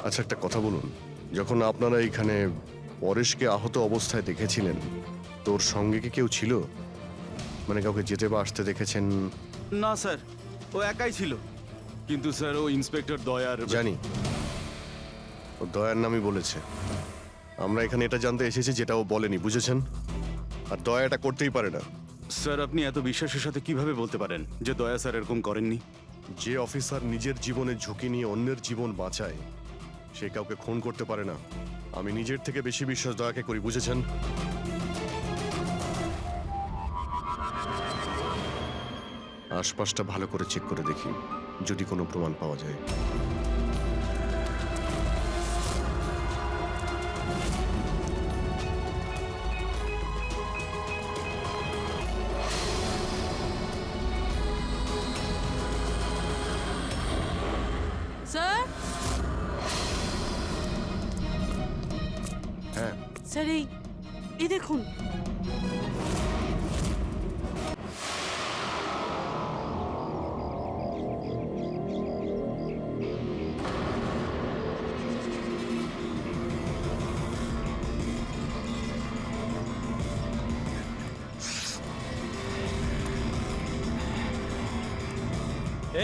আচ্ছা, একটা কথা বলুন, যখন আপনারা এইখানে পরেশকে আহত অবস্থায় দেখেছিলেন, তোর সঙ্গে কি কেউ ছিল? মানে কাউকে যেতে বা আসতে দেখেছেন? না স্যার, ও একাই ছিল। কিন্তু স্যার, ও ইন্সপেক্টর দয়ার। জানি, ও দয়ার নামই বলেছে। আমরা এখানে এটা জানতে এসেছি যেটা ও বলেনি, বুঝেছেন? আর দয়া এটা করতেই পারে না। স্যার, আপনি এত বিশ্বাসের সাথে কিভাবে বলতে পারেন যে দয়া স্যার এরকম করেননি? যে অফিসার নিজের জীবনের ঝুঁকি নিয়ে অন্যের জীবন বাঁচায়, সে কাউকে খুন করতে পারে না। আমি নিজের থেকে বেশি বিশ্বাস দয়াকে করি, বুঝেছেন? আশপাশটা ভালো করে চেক করে দেখি, যদি কোনো প্রমাণ পাওয়া যায়। স্যার, হ্যাঁ, স্যার এই দেখুন।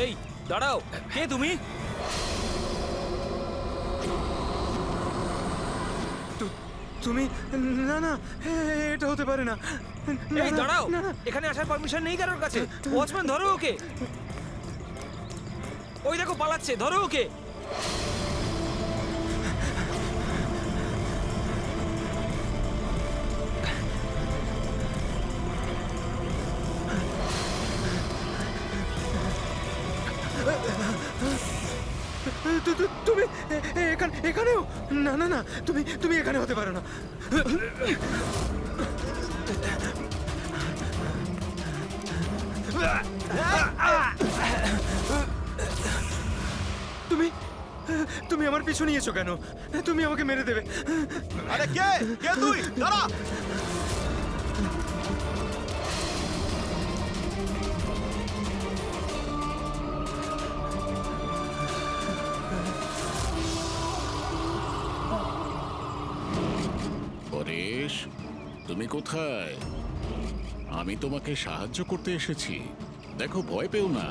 এই দাঁড়াও, কে তুমি? তুমি? না না, এটা হতে পারে না। এই দাঁড়াও, এখানে আসার পারমিশন নেই কারোর কাছে। ওয়াচম্যান, ধরো ওকে। ওই দেখো পালাচ্ছে, ধরো ওকে। তুমি এখানেও? না না না, তুমি এখানে হতে পারো না। তুমি তুমি আমার পিছু নিয়েছো কেন? তুমি আমাকে মেরে দেবে। আরে কে কে তুই? দাঁড়া! পরেশ, তুমি কোথায়? আমি তোমাকে সাহায্য করতে এসেছি। দেখো, ভয় পেও না,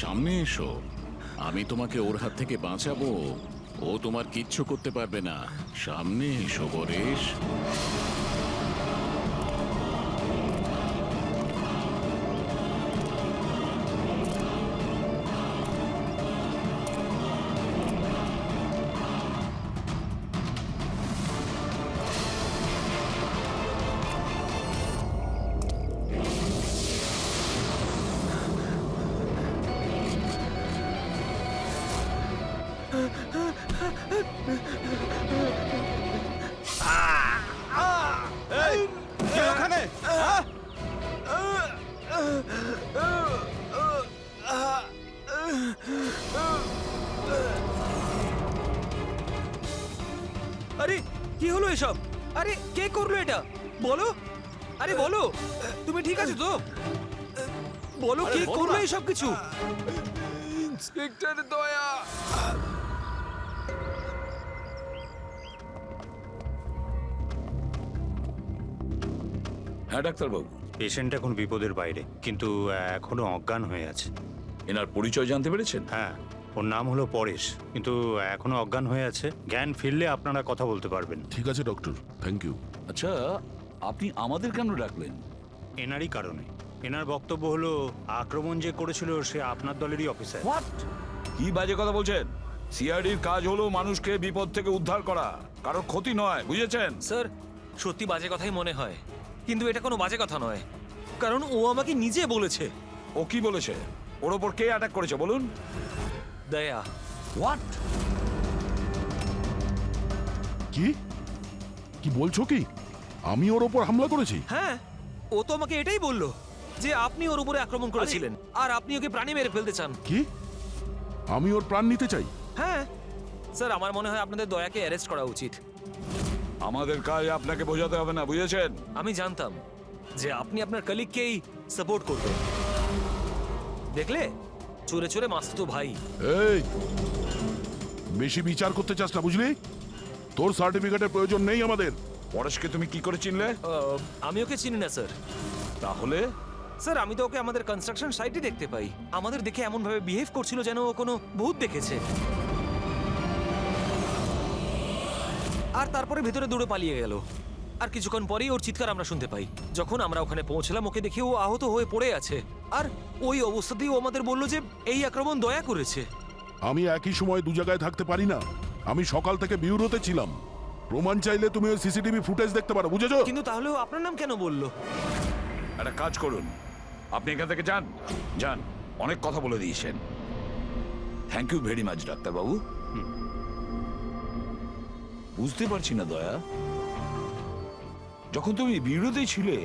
সামনে এসো। আমি তোমাকে ওর হাত থেকে বাঁচাবো। ও তোমার কিচ্ছু করতে পারবে না। সামনে এসো পরেশ। এই, কে ওখানে? হ্যাঁ? আরে কি হলো এসব? আরে কে করলো এটা? বলো, আরে বলো, তুমি ঠিক আছো তো? বলো, কে করলো এসব কিছু? ইন্সপেক্টর দয়া। হ্যাঁ ডাক্তারবাবু, পেশেন্ট এখন বিপদের বাইরে, কিন্তু এখনো অজ্ঞান হয়ে আছে। এনার পরিচয় জানতে পেরেছেন? হ্যাঁ, ওর নাম হলো পরেশ, কিন্তু এখনো অজ্ঞান হয়ে আছে। জ্ঞান ফিরলে আপনারা কথা বলতে পারবেন। ঠিক আছে ডক্টর, থ্যাংক ইউ। আচ্ছা, আপনি আমাদের কেন ডাকলেন? এনারই কারণে। এনার বক্তব্য হলো আক্রমণ যে করেছিল সে আপনার দলেরই অফিসার। হোয়াট? কি বাজে কথা বলছেন? সিআইডির কাজ হলো মানুষকে বিপদ থেকে উদ্ধার করা, কারোর ক্ষতি নয়, বুঝেছেন? স্যার, সত্যি বাজে কথাই মনে হয়, কিন্তু এটা কোনো বাজে কথা নয়, কারণ ও আমাকে নিজে বলেছে। ও কি বলেছে? ওর ওপর কে অ্যাটাক করেছে বলুন? দয়া। হোয়াট? কি কি বলছো? কি আমি ওর ওপর হামলা করেছি? হ্যাঁ, ও তো আমাকে এটাই বললো যে আপনি ওর উপরে আক্রমণ করেছিলেন আর আপনি ওকে প্রাণী মেরে ফেলতে চান। কি আমি ওর প্রাণ নিতে চাই? হ্যাঁ স্যার, আমার মনে হয় আপনাদের দয়াকে অ্যারেস্ট করা উচিত। আমাদের কাজ আপনাকে বোঝাতে হবে না, বুঝেছেন? আমি জানতাম যে আপনি আপনার কলিগকেই সাপোর্ট করবেন। দেখলে, চোরে চোরে মাস্তুতো ভাই। এই বেশি বিচার করতে চাস না বুঝলি? তোর সার্টিফিকেটের প্রয়োজন নেই আমাদের। পরেশকে তুমি কি করে চিনলে? আমি ওকে চিনি না স্যার। তাহলে স্যার আমি তো ওকে আমাদের কনস্ট্রাকশন সাইটে দেখতে পাই। আমাদের দেখে এমন ভাবে বিহেভ করছিল যেন ও কোনো ভূত দেখেছে। আর তারপরে ভেতরে দৌড়ে পালিয়ে গেল। আর কিছুক্ষণ পরেই ওর চিৎকার আমরা শুনতে পাই। যখন আমরা ওখানে পৌঁছলাম ওকে দেখে ও আহত হয়ে পড়ে আছে। আর ওই অবস্থাতেই ও আমাদের বলল যে এই আক্রমণ দয়া করেছে। আমি একই সময় দু জায়গায় থাকতে পারি না। আমি সকাল থেকে বিউরোতে ছিলাম। প্রমাণ চাইলে তুমি ওই সিসিটিভি ফুটেজ দেখতে পারো, বুঝেছো? কিন্তু তাহলেও আপনার নাম কেন বললো? একটা কাজ করুন, আপনি এখান থেকে যান। যান, অনেক কথা বলে দিয়েছেন। থ্যাংক ইউ ভেরি মাচ ডাক্তারবাবু। বুঝতে পারছি না দয়া, যখন তুমি বিরোধী ছিলে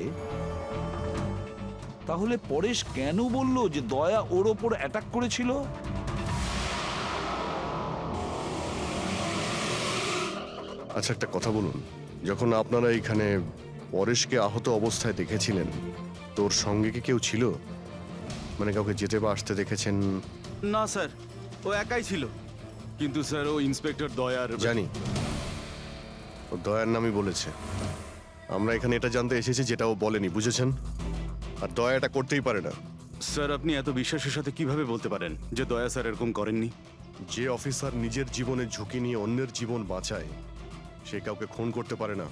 তাহলে পরেশ কেন বললো যে দয়া ওর ওপর অ্যাটাক করেছিল? আচ্ছা একটা কথা বলুন, যখন আপনারা এইখানে পরেশকে আহত অবস্থায় দেখেছিলেন তোর সঙ্গে কি কেউ ছিল? মানে কাউকে যেতে বা আসতে দেখেছেন? না স্যার, ও একাই ছিল। কিন্তু স্যার ও ইন্সপেক্টর দয়ার জানি, ও দয়ার নামই বলেছে। আমরা এখানে এটা জানতে এসেছি যেটা ও বলেনি, বুঝেছেন? আর দয়া এটা করতেই পারে না। স্যার আপনি এত বিশ্বাসের সাথে কিভাবে বলতে পারেন যে দয়া স্যার এরকম করেননি? যে অফিসার নিজের জীবনের ঝুঁকি নিয়ে অন্যের জীবন বাঁচায় সে কাউকে খুন করতে পারে না।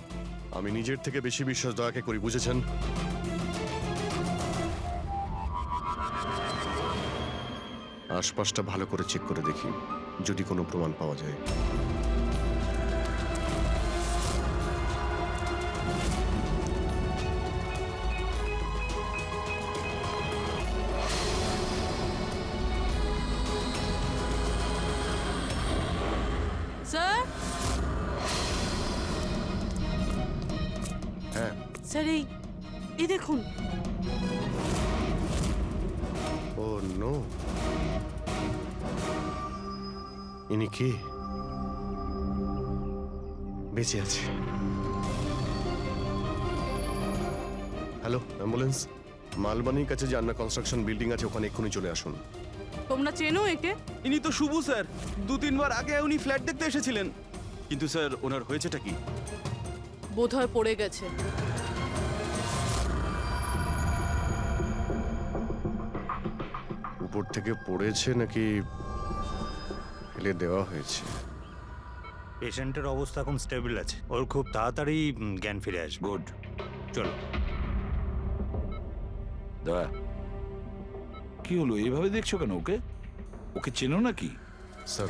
আমি নিজের থেকে বেশি বিশ্বাস দয়াকে করি, বুঝেছেন? আশপাশটা ভালো করে চেক করে দেখি, যদি কোনো প্রমাণ পাওয়া যায়। স্যার, হ্যাঁ, স্যার এই দেখুন। ও নো, ইনি কে? বেঁচে আছে। Hello, ambulance. মালবানির কাছে যে আন্না কনস্ট্রাকশন বিল্ডিং আছে ওখানে এক্ষুনি চলে আসুন। তোমরা চেনো একে? ইনি তো শুভু স্যার, 2-3 বার আগে উনি ফ্ল্যাট দেখতে এসেছিলেন। কিন্তু স্যার ওনার হয়েছেটা কি? বোধহয় পড়ে গেছে। উপর থেকে পড়েছে নাকি ফেলে দেওয়া হয়েছে? পেশেন্টের অবস্থা এখন স্টেবল আছে, ওর খুব তাড়াতাড়ি জ্ঞান ফিরে আসবে। গুড। চলো। দয়া, কি হলো? এইভাবে দেখছো কেন ওকে? ওকে চেনো নাকি? স্যার,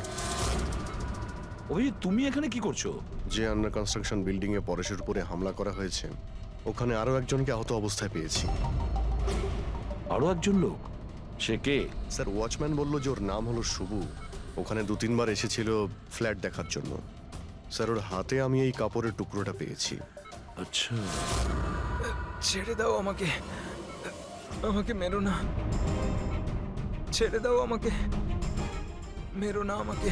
অভিজিৎ তুমি এখানে কি করছো? যে আন্না কনস্ট্রাকশন বিল্ডিং এ পরেশের উপরে হামলা করা হয়েছে ওখানে আরো একজনকে আহত অবস্থায় পেয়েছি। আরো একজন লোক? সে কে? স্যার ওয়াচম্যান বলল যে ওর নাম হলো শুভু। ওখানে 2-3 বার এসেছিল ফ্ল্যাট দেখার জন্য। স্যার ওর হাতে আমি এই কাপড়ের টুকরোটা পেয়েছি। আচ্ছা, ছেড়ে দাও আমাকে, আমাকে মেরো না, ছেড়ে দাও আমাকে, মেরো না আমাকে,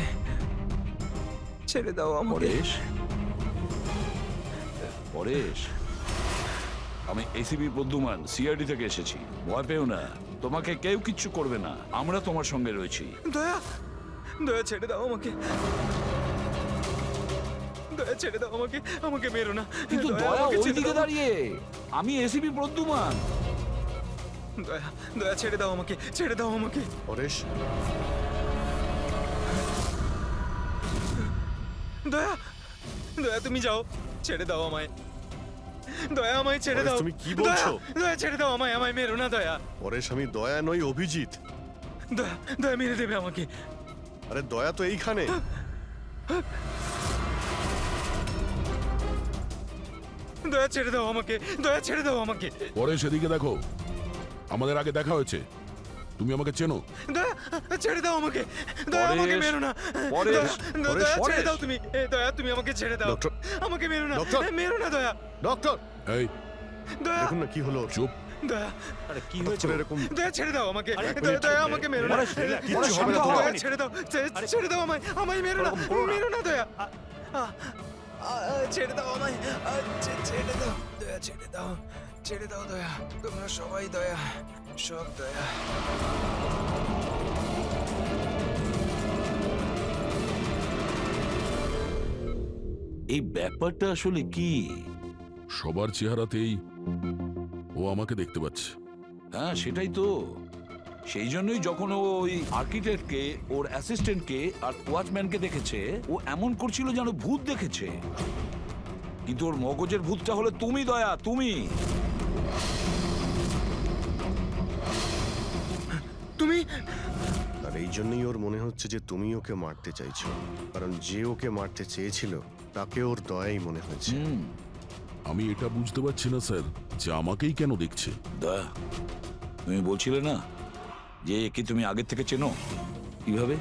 ছেড়ে দাও আমাকে। পরেশ, পরেশ, আমি এসিপি প্রদ্যুমান, সিআইডি থেকে এসেছি। ভয় পেও না, তোমাকে কেউ কিচ্ছু করবে না, আমরা তোমার সঙ্গে রয়েছি। দয়া, দয়া ছেড়ে দাও আমাকে, দয়া ছেড়ে দাও আমাকে, আমাকে মেরো না। কিন্তু দয়া আমাকে ছেড়ে ওইদিকে দাও। দাঁড়িয়ে, আমি এসিপি প্রদ্যুমান। দয়া, দয়া ছেড়ে দাও আমাকে, ছেড়ে দাও আমাকে। পরেশ, দয়া, দয়া তুমি যাও, ছেড়ে দাও আমায়। দয়া আমায় ছেড়ে পরেশ, দাও। তুমি কি বলছো? দয়া, দয়া ছেড়ে দাও আমায়, আমায় মেরো না দয়া। পরেশ আমি দয়া নই, অভিজিৎ। দয়া, দয়া মেরে দেবে আমাকে। আরে দয়া তো এইখানে। দয়া ছেড়ে দাও আমাকে, দয়া ছেড়ে দাও আমাকে। পরে সেদিকে দেখো, আমাদের আগে দেখা হয়েছে, তুমি আমাকে চেনো। দয়া ছেড়ে দাও আমাকে, দয়া আমাকে পরেশ, মেরো না। পরেশ, দয়া, পরেশ, দয়া ছেড়ে পরেশ। দাও তুমি, দয়া তুমি আমাকে ছেড়ে দাও। ডক্টর, আমাকে মেরো না, ডক্টর। মেরো না দয়া, ডক্টর এই দয়া, দেখুন না কি হলো ওর। চুপ। দয়া, আরে কি হয়েছে? ডক্টর, এরকম দয়া ছেড়ে দাও আমাকে, আরে, দয়া, দয়া আমাকে মেরো না। পরেশ, relax, কিচ্ছু পরেশ, হবে না শান্ত তোমার। হও। দয়া ছেড়ে দাও, ছেড়ে দাও আমায়, আমায় মেরো না, ওরকম করো না। মেরো না দয়া। ছেড়ে দাও আমায়, ছেড়ে দাও, দয়া ছেড়ে দাও, ছেড়ে দাও দয়া, তোমরা সবাই দয়া, সব দয়া। এই ব্যাপারটা আসলে কি? সবার চেহারাতেই ও আমাকে দেখতে পাচ্ছে। হ্যাঁ, সেটাই তো। সেই জন্যই যখন ও ওই আর্কিটেক্টকে, ওর অ্যাসিস্ট্যান্টকে আর ওয়াচম্যানকে দেখেছে, ও এমন করছিল যেন ভূত দেখেছে। কিন্তু ওর মগজের ভূতটা হলো তুমি, দয়া, তুমি। তুমি আর এই জন্যই ওর মনে হচ্ছে যে তুমি ওকে মারতে চাইছো, কারণ যে ওকে মারতে চেয়েছিল তাকে ওর দয়াই মনে হয়েছে। আমি এটা বুঝতে পারছি না স্যার যে আমাকেই কেন দেখছে। দয়া, তুমি বলছিলে না যে একে তুমি আগের থেকে চেনো? কিভাবে?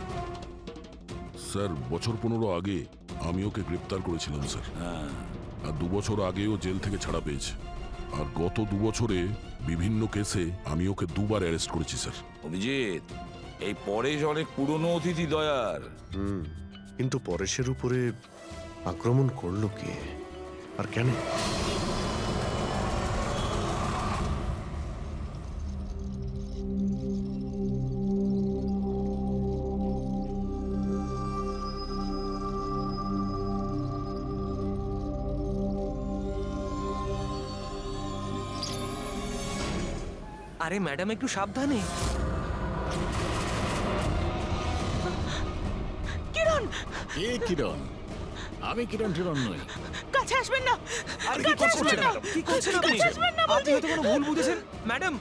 স্যার, বছর 15 আগে আমি ওকে গ্রেপ্তার করেছিলাম স্যার। আর 2 বছর আগে ও জেল থেকে ছাড়া পেয়েছে। আর গত 2 বছরে বিভিন্ন কেসে আমি ওকে 2বার অ্যারেস্ট করেছি স্যার। অভিজিৎ, এই পরেশ অনেক পুরনো অতিথি দয়ার। কিন্তু পরেশের উপরে আক্রমণ করলো কে আর কেন? আরে ম্যাডাম, একটু সাবধানে। কিরণ, কে কিরণ? আমি কিরণ টিরণ নই। কাছে আসবেন না। আরে কি করছেন ম্যাডাম? কি করছেন আপনি? আপনি হয়তো কোনো ভুল বুঝেছেন ম্যাডাম।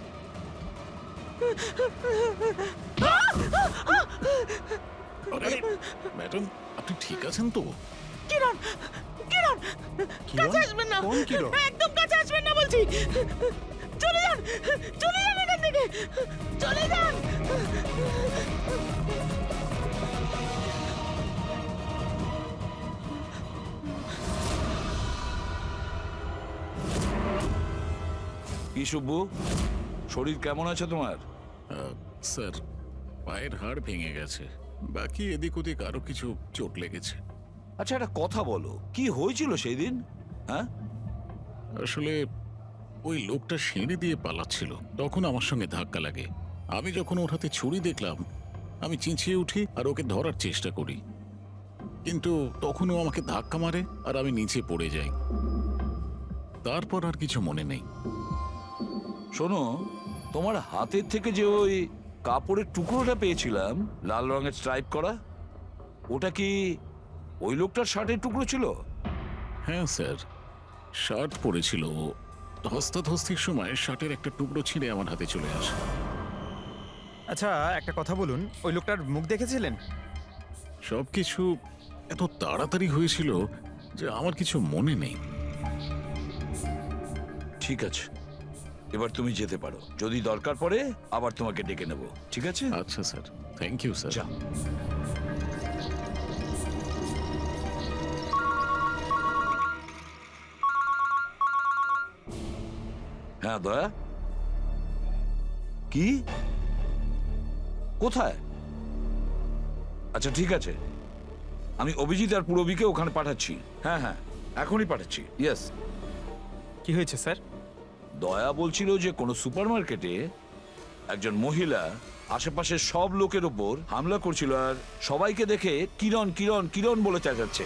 আরে ম্যাডাম, আপনি ঠিক আছেন তো? কিরণ, কিরণ, কাছে আসবেন না। কোন কিরণ? একদম কাছে আসবেন না বলছি। চলে যান, চলে যান এখান থেকে, চলে যান। কি শুভ্বু, শরীর কেমন আছে তোমার? স্যার, পায়ের হাড় ভেঙে গেছে, বাকি এদিক ওদিক আরো কিছু চোট লেগেছে। আচ্ছা, একটা কথা বলো, কি হয়েছিল সেই দিন? হ্যাঁ, আসলে ওই লোকটা সিঁড়ি দিয়ে পালাচ্ছিল, তখন আমার সঙ্গে ধাক্কা লাগে। আমি যখন ওর হাতে ছুরি দেখলাম, আমি চিঁচিয়ে উঠি আর ওকে ধরার চেষ্টা করি, কিন্তু তখন ও আমাকে ধাক্কা মারে আর আমি নিচে পড়ে যাই। তারপর আর কিছু মনে নেই। শোনো, তোমার হাতের থেকে যে ওই কাপড়ের টুকরোটা পেয়েছিলাম লাল রঙের স্ট্রাইপ করা, ওটা কি ওই লোকটার শার্টের টুকরো ছিল? হ্যাঁ স্যার, শার্ট পরেছিল। ও ধস্তাধস্তির সময় শার্টের একটা টুকরো ছিঁড়ে আমার হাতে চলে আসে। আচ্ছা, একটা কথা বলুন, ওই লোকটার মুখ দেখেছিলেন? সবকিছু এত তাড়াতাড়ি হয়েছিল যে আমার কিছু মনে নেই। ঠিক আছে, এবার তুমি যেতে পারো। যদি দরকার পড়ে আবার তোমাকে ডেকে নেব, ঠিক আছে? আচ্ছা স্যার, থ্যাংক ইউ স্যার। যা। হ্যাঁ দয়া, কি? কোথায়? আচ্ছা ঠিক আছে, আমি অভিজিৎ আর পুরবীকে ওখানে পাঠাচ্ছি। হ্যাঁ হ্যাঁ, এখনই পাঠাচ্ছি। ইয়েস। কি হয়েছে স্যার? দয়া বলছিল যে কোনো সুপারমার্কেটে একজন মহিলা আশেপাশের সব লোকের ওপর হামলা করছিল আর সবাইকে দেখে কিরণ কিরণ কিরণ বলে চেঁচাচ্ছে।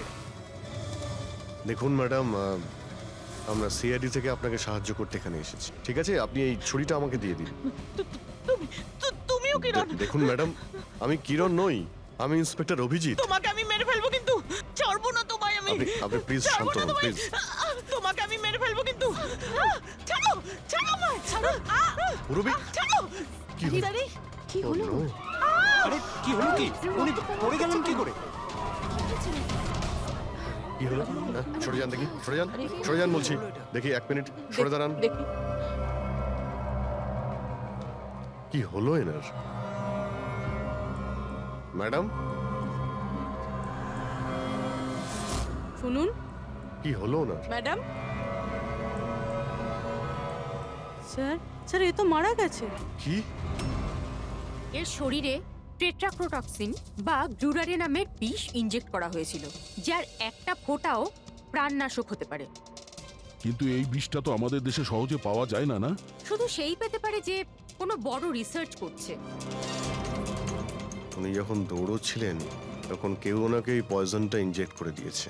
দেখুন ম্যাডাম, আমরা সিআইডি থেকে আপনাকে সাহায্য করতে এখানে এসেছি। ঠিক আছে, আপনি এই ছুরিটা আমাকে দিয়ে দিন। তুমিও কিরণ? দেখুন ম্যাডাম, আমি কিরণ নই, আমি ইন্সপেক্টর অভিজিৎ। তোমাকে আমি মেরে ফেলবো কিন্তু, ছাড়বো না তোমায় আমি। আপনি প্লিজ শান্ত হন প্লিজ। তোমাকে আমি মেরে ফেলবো কিন্তু। ছাড়ো, ছাড়ো আমায়, ছাড়ো। পুরবী, ছাড়ো। কি হলো? কি হলো? Oh, no! আরে কি হলো? কি উনি পড়ে গেলেন কি করে? কি হলো? সরে যান দেখি, সরে যান, সরে যান বলছি। দেখি, 1 মিনিট সরে দাঁড়ান। দেখি। কি হলো এনার? ম্যাডাম, শুনুন। কি হলো ওনার? ম্যাডাম, স্যার, স্যার এ তো মারা গেছে। কি? এর শরীরে টেট্রাক্রোটক্সিন বা গ্লুরারে নামের বিষ ইনজেক্ট করা হয়েছিল, যার একটা ফোঁটাও প্রাণনাশক হতে পারে। কিন্তু এই বিষটা তো আমাদের দেশে সহজে পাওয়া যায় না, না? শুধু সেই পেতে পারে যে কোনো বড় রিসার্চ করছে। উনি যখন দৌড়চ্ছিলেন তখন কেউ ওনাকে এই পয়জনটা ইনজেক্ট করে দিয়েছে।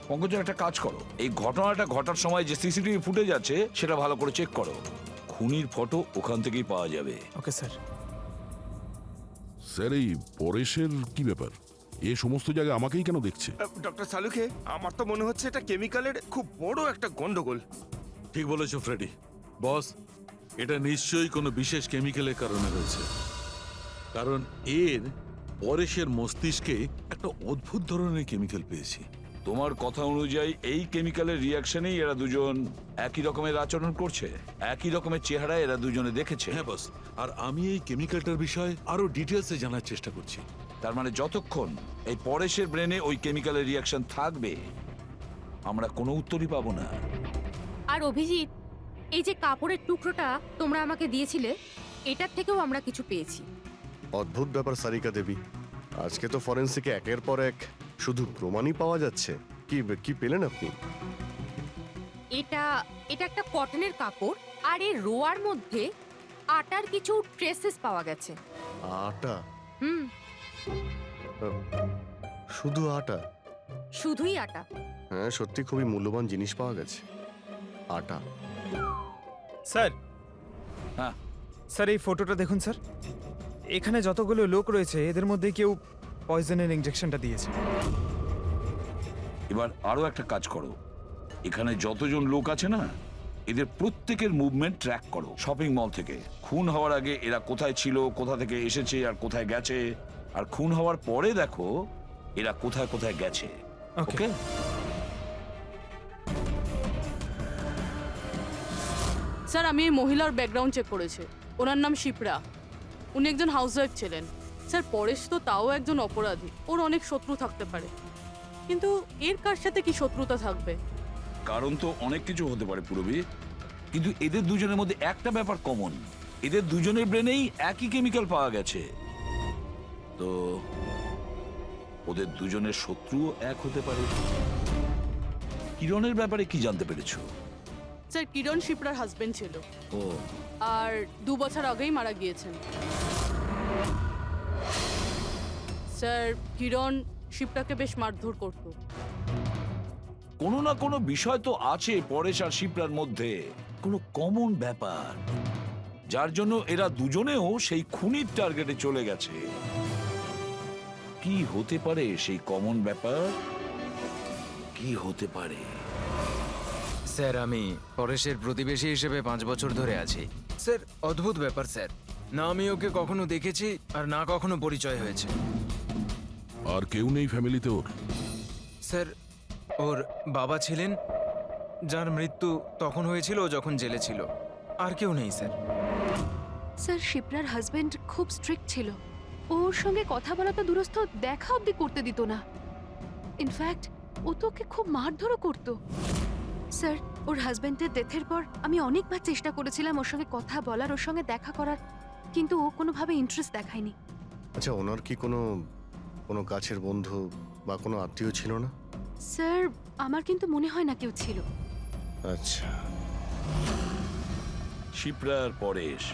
পঙ্কজ একটা কাজ করো, এই ঘটনাটা ঘটার সময় যে সিসিটিভি ফুটেজ আছে সেটা ভালো করে চেক করো। খুনির ফটো ওখান থেকেই পাওয়া যাবে। Okay sir. স্যার এই পরেশের কি ব্যাপার? এ সমস্ত জায়গায় আমাকেই কেন দেখছে? ডক্টর সালুকে, আমার তো মনে হচ্ছে এটা কেমিক্যালের খুব বড় একটা গন্ডগোল। ঠিক বলেছো ফ্রেডি। বস, এটা নিশ্চয়ই কোনো বিশেষ কেমিক্যালের কারণে হয়েছে, কারণ এর পরেশের মস্তিষ্কে একটা অদ্ভুত ধরনের কেমিক্যাল পেয়েছি। তোমার কথা অনুযায়ী এই কেমিক্যালের রিয়াকশনেই এরা দুজন একই রকমের আচরণ করছে, একই রকমের চেহারা এরা দুজনে দেখেছে। হ্যাঁ বস, আর আমি এই কেমিক্যালটার বিষয়ে আরো ডিটেলসে জানার চেষ্টা করছি। তার মানে যতক্ষণ এই পরেশের ব্রেনে ওই কেমিক্যালের রিয়াকশন থাকবে আমরা কোনো উত্তরই পাবো না। আর অভিজিৎ, এই যে কাপড়ের টুকরোটা তোমরা আমাকে দিয়েছিলে, এটার থেকেও আমরা কিছু পেয়েছি। অদ্ভুত ব্যাপার সারিকা দেবী, আজকে তো ফরেন্সিকে একের পর এক শুধু প্রমাণই পাওয়া যাচ্ছে। কি কি পেলেন আপনি? এটা এটা একটা কটনের কাপড়, আর এর রোয়ার মধ্যে আটার কিছু ট্রেসেস পাওয়া গেছে। আটা? হুম, শুধু আটা? শুধুই আটা। হ্যাঁ, সত্যি খুবই মূল্যবান জিনিস পাওয়া গেছে, আটা। স্যার, হ্যাঁ স্যার এই ফটোটা দেখুন স্যার। এখানে যতগুলো লোক রয়েছে এদের মধ্যে কেউ পয়জনের ইনজেকশনটা দিয়েছে। এবার আরো একটা কাজ করো, এখানে যতজন লোক আছে না এদের প্রত্যেকের মুভমেন্ট ট্র্যাক করো শপিং মল থেকে। খুন হওয়ার আগে এরা কোথায় ছিল, কোথা থেকে এসেছে আর কোথায় গেছে, আর খুন হওয়ার পরে দেখো এরা কোথায় কোথায় গেছে। ওকে? স্যার, আমি এই মহিলার ব্যাকগ্রাউন্ড চেক করেছি। ওনার নাম শিপ্রা, উনি একজন হাউসওয়াইফ ছিলেন। স্যার, পরেশ তো তাও একজন অপরাধী, ওর অনেক শত্রু থাকতে পারে, কিন্তু এর কার সাথে কি শত্রুতা থাকবে? কারণ তো অনেক কিছু হতে পারে পুরবী, কিন্তু এদের দুজনের মধ্যে একটা ব্যাপার কমন, এদের দুজনের ব্রেনেই একই কেমিক্যাল পাওয়া গেছে। তো ওদের দুজনের শত্রুও এক হতে পারে। কিরণের ব্যাপারে কি জানতে পেরেছো? স্যার, কিরণ শিপ্রার হাজবেন্ড ছিল, ও, আর 2 বছর আগেই মারা গিয়েছেন। স্যার, কিরণ শিপ্রাকে বেশ মারধর করত। কোনো না কোনো বিষয় তো আছে পরেশ আর শিপ্রার মধ্যে, কোনো কমন ব্যাপার, যার জন্য এরা দুজনেও সেই খুনির টার্গেটে চলে গেছে। কি হতে পারে সেই কমন ব্যাপার? কি হতে পারে? স্যার, আমি পরেশের প্রতিবেশী হিসেবে 5 বছর ধরে আছি। স্যার, অদ্ভুত ব্যাপার স্যার, না আমি ওকে কখনো দেখেছি আর না কখনো পরিচয় হয়েছে। আর কেউ নেই ফ্যামিলিতে ওর? স্যার, ওর বাবা ছিলেন, যার মৃত্যু তখন হয়েছিল যখন জেলে ছিল। আর কেউ নেই স্যার। স্যার, শিপ্রার হাজবেন্ড খুব স্ট্রিক্ট ছিল। ওর সঙ্গে কথা বলা তো দূরস্থ, দেখা অবধি করতে দিত না। ইনফ্যাক্ট ও তো ওকে খুব মারধরও করতো। স্যার, ওর হাজবেন্ডের ডেথের পর আমি অনেকবার চেষ্টা করেছিলাম ওর সঙ্গে কথা বলার, ওর সঙ্গে দেখা করার, কিন্তু ও কোনোভাবে ইন্টারেস্ট দেখায়নি। আচ্ছা, ওনার কি কোনো কোনো কাছের বন্ধু বা কোনো আত্মীয় ছিল না? স্যার, আমার কিন্তু মনে হয় না কেউ ছিল। আচ্ছা। শিপ্রা আর পরেশ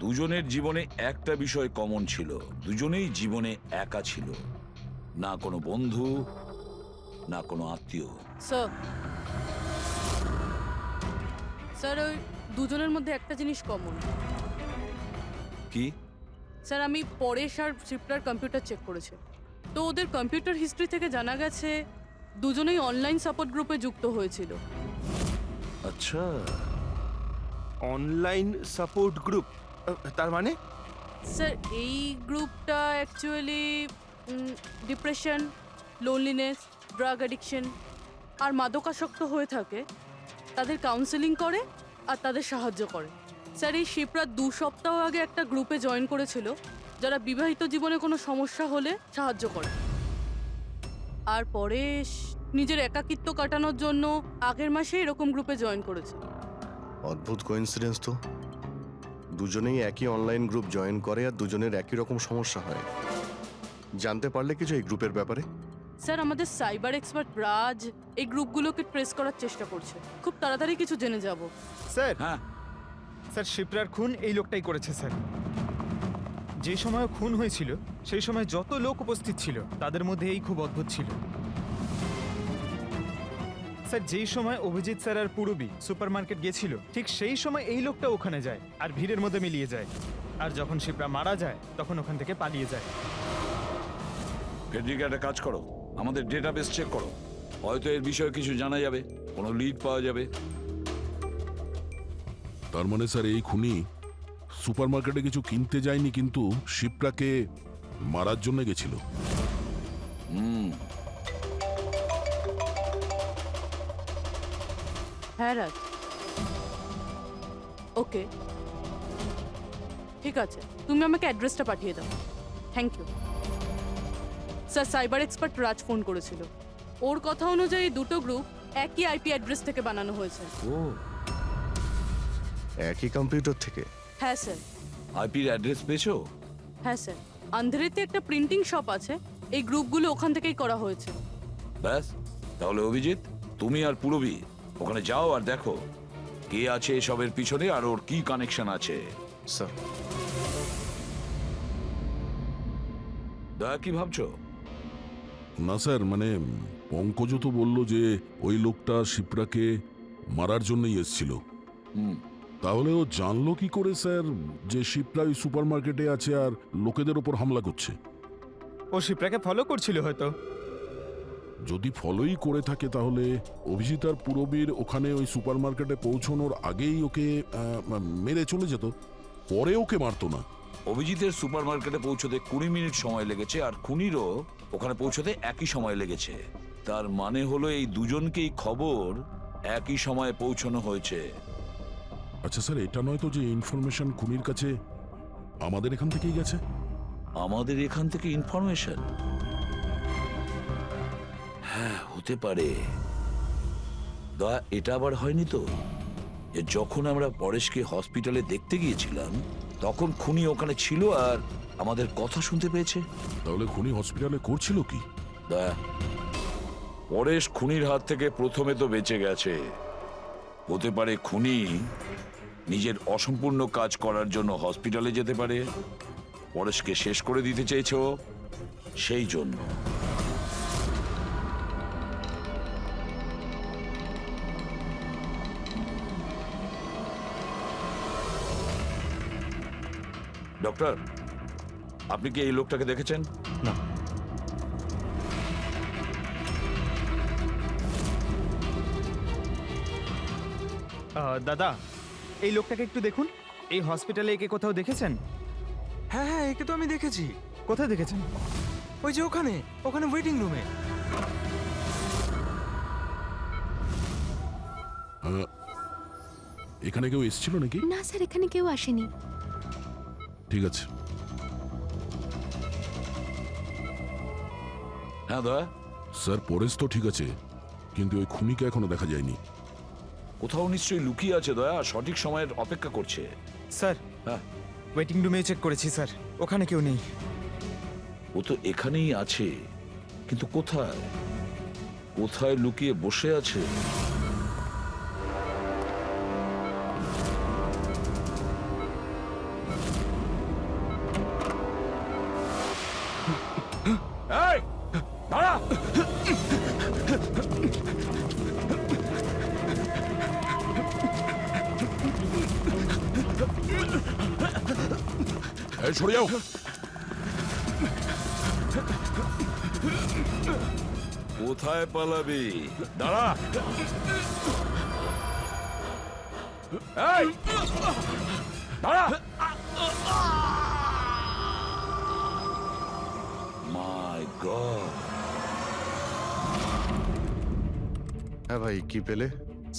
দুজনের জীবনে একটা বিষয় কমন ছিল, দুজনেই জীবনে একা ছিল, না কোনো বন্ধু না কোনো আত্মীয়। স্যার, স্যার ওই দুজনের মধ্যে একটা জিনিস কমন। কি? স্যার, আমি পরেশ আর শিপ্রার কম্পিউটার চেক করেছি, তো ওদের কম্পিউটার হিস্ট্রি থেকে জানা গেছে দুজনেই অনলাইন সাপোর্ট গ্রুপে যুক্ত হয়েছিল। আচ্ছা, অনলাইন সাপোর্ট গ্রুপ, তার মানে? স্যার, এই গ্রুপটা actually depression, loneliness, drug addiction আর মাদকাসক্ত হয়ে থাকে তাদের কাউন্সেলিং করে আর তাদের সাহায্য করে। স্যার, এই শিপ্রা 2 সপ্তাহ আগে একটা গ্রুপে জয়েন করেছিল যারা বিবাহিত জীবনে কোনো সমস্যা হলে সাহায্য করে, আর পরেশ নিজের একাকিত্ব কাটানোর জন্য আগের মাসে এরকম গ্রুপে জয়েন করেছে। অদ্ভুত কোইন্সিডেন্স তো, দুজনেই একই অনলাইন গ্রুপ জয়েন করে আর দুজনের একই রকম সমস্যা হয়। জানতে পারলে কিছু এই গ্রুপের ব্যাপারে? স্যার, আমাদের সাইবার এক্সপার্ট রাজ এই গ্রুপগুলোকে ট্রেস করার চেষ্টা করছে, খুব তাড়াতাড়ি কিছু জেনে যাব। স্যার, হ্যাঁ স্যার, শিপ্রার খুন এই লোকটাই করেছে স্যার। যে সময় খুন হয়েছিল সেই সময় যত লোক উপস্থিত ছিল তাদের মধ্যে এই খুব অদ্ভুত ছিল। স্যার যেই সময় অভিজিৎ স্যার আর পূরবী সুপারমার্কেট গেছিল ঠিক সেই সময় এই লোকটা ওখানে যায় আর ভিড়ের মধ্যে মিলিয়ে যায়। আর যখন শিপ্রা মারা যায় তখন ওখান থেকে পালিয়ে যায়। ফেডরিক, একটা কাজ করো, আমাদের ডেটাবেস চেক করো, হয়তো এর বিষয়ে কিছু জানা যাবে, কোনো লিড পাওয়া যাবে। তার মানে স্যার এই খুনি সুপারমার্কেটে কিছু কিনতে যায়নি, কিন্তু শিপ্রাকে মারার জন্য গেছিল। হ্যাঁ রাজ, ওকে ঠিক আছে, তুমি আমাকে অ্যাড্রেসটা পাঠিয়ে দাও। Thank you sir. Cyber expert Raj phone করেছিল, ওর কথা অনুযায়ী দুটো গ্রুপ একই আইপি অ্যাড্রেস থেকে বানানো হয়েছে। ও, একই কম্পিউটার থেকে? হ্যাঁ স্যার। আইপির অ্যাড্রেস পেয়েছো? হ্যাঁ স্যার, আন্ধারেতে একটা প্রিন্টিং শপ আছে, এই গ্রুপগুলো ওখান থেকেই করা হয়েছে। ব্যাস, তাহলে অভিজিৎ, তুমি আর পূরবী ওখানে যাও আর দেখো কে আছে এসবের পিছনে আর ওর কি কানেকশন আছে। স্যার। দয়া, কি ভাবছো? না স্যার, মানে পঙ্কজ তো বলল যে ওই লোকটা শিপ্রাকে মারার জন্যই এসেছিল। তাহলে ও জানলো কি করে স্যার যে শিপ্রা ওই সুপারমার্কেটে আছে আর লোকেদের ওপর হামলা করছে? ও শিপ্রাকে ফলো করছিল হয়তো। যদি ফলোই করে থাকে তাহলে অভিজিৎ আর পূরবীর ওখানে ওই সুপারমার্কেটে পৌঁছানোর আগেই ওকে মেরে চলে যেত, পরে ওকে মারতো না। অভিজিতের সুপারমার্কেটে পৌঁছতে 20 মিনিট সময় লেগেছে আর খুনিরও ওখানে পৌঁছতে একই সময় লেগেছে। তার মানে হলো এই দুজনকেই খবর একই সময়ে পৌঁছানো হয়েছে। আচ্ছা স্যার, এটা নয় তো যে ইনফরমেশন খুনির কাছে আমাদের এখান থেকেই গেছে? আমাদের এখান থেকে ইনফরমেশন? হ্যাঁ, হতে পারে। দয়া, এটা আবার হয়নি তো যে যখন আমরা পরেশকে হসপিটালে দেখতে গিয়েছিলাম তখন খুনি ওখানে ছিল আর আমাদের কথা শুনতে পেয়েছে? তাহলে খুনি হসপিটালে করছিল কি? দয়া, পরেশ খুনির হাত থেকে প্রথমে তো বেঁচে গেছে, হতে পারে খুনি নিজের অসম্পূর্ণ কাজ করার জন্য হসপিটালে যেতে পারে, পরেশকে শেষ করে দিতে চেয়েছো সেই জন্য। ডক্টর, আপনি কি এই লোকটাকে দেখেছেন? না। দাদা, এই লোকটাকে একটু দেখুন। এই হসপিটালে একে কোথাও দেখেছেন? হ্যাঁ হ্যাঁ, একে তো আমি দেখেছি। কোথায় দেখেছেন? ওই যে ওখানে ওখানে ওয়েটিং রুমে। এখানে কেউ এসেছিল নাকি? না স্যার, এখানে কেউ আসেনি। ঠিক আছে। হ্যাঁ দয়া। স্যার, পরেশ তো ঠিক আছে, কিন্তু ওই খুনিকে এখনো দেখা যায়নি। কোথাও নিশ্চয়ই লুকিয়ে আছে দয়া, সঠিক সময়ের অপেক্ষা করছে। স্যার, হ্যাঁ, ওয়েটিং রুমে চেক করেছি স্যার, ওখানে কেউ নেই। ও তো এখানেই আছে, কিন্তু কোথায় কোথায় লুকিয়ে বসে আছে? এই, দাঁড়া! এই, সরে যাও! কোথায় পালাবি? দাঁড়া! এই, দাঁড়া! মাই গড! হ্যাঁ ভাই, কি পেলে?